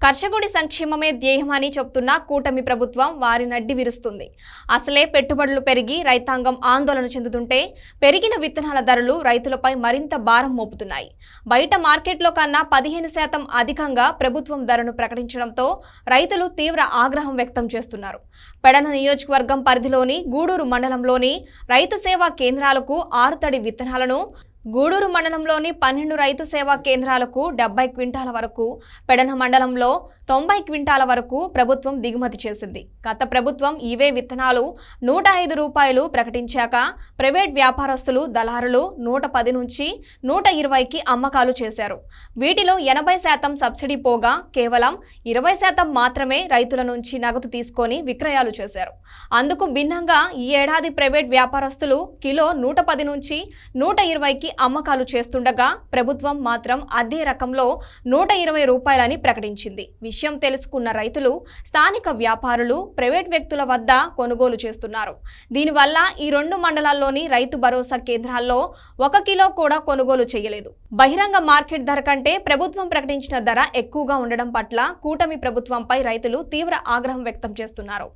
కర్షకుడి సంక్షేమమే ధ్యేయమని చెప్తున్న కూటమి ప్రభుత్వం వారి నడ్డి విరుస్తుంది. అసలే పెట్టుబడులు పెరిగి రైతాంగం ఆందోళన చెందుతుంటే పెరిగిన విత్తనాల ధరలు రైతులపై మరింత భారం మోపుతున్నాయి. బయట మార్కెట్లో కన్నా 15% అధికంగా ప్రభుత్వం ధరను ప్రకటించడంతో రైతులు తీవ్ర ఆగ్రహం వ్యక్తం చేస్తున్నారు. పెడన నియోజకవర్గం పరిధిలోని గూడూరు మండలంలోని రైతు సేవా కేంద్రాలకు 6 తడి విత్తనాలను, గూడూరు మండలంలోని 12 రైతు సేవా కేంద్రాలకు 70 క్వింటాల వరకు, పెడన మండలంలో 90 క్వింటాల వరకు ప్రభుత్వం దిగుమతి చేసింది. గత ప్రభుత్వం ఇవే విత్తనాలు 105 రూపాయలు ప్రకటించాక ప్రైవేట్ వ్యాపారస్తులు, దళారులు 110 నుంచి 120కి అమ్మకాలు చేశారు. వీటిలో 80% సబ్సిడీ పోగా కేవలం 20% మాత్రమే రైతుల నుంచి నగదు తీసుకొని విక్రయాలు చేశారు. అందుకు భిన్నంగా ఈ ఏడాది ప్రైవేట్ వ్యాపారస్తులు కిలో 110 నుంచి 120కి అమ్మకాలు చేస్తుండగా ప్రభుత్వం మాత్రం అదే రకంలో 120 రూపాయలని ప్రకటించింది. విషయం తెలుసుకున్న రైతులు, స్థానిక వ్యాపారులు ప్రైవేట్ వ్యక్తుల వద్ద కొనుగోలు చేస్తున్నారు. దీనివల్ల ఈ 2 మండలాల్లోని రైతు భరోసా కేంద్రాల్లో 1 కిలో కూడా కొనుగోలు చేయలేదు. బహిరంగ మార్కెట్ ధర కంటే ప్రభుత్వం ప్రకటించిన ధర ఎక్కువగా ఉండడం పట్ల కూటమి ప్రభుత్వంపై రైతులు తీవ్ర ఆగ్రహం వ్యక్తం చేస్తున్నారు.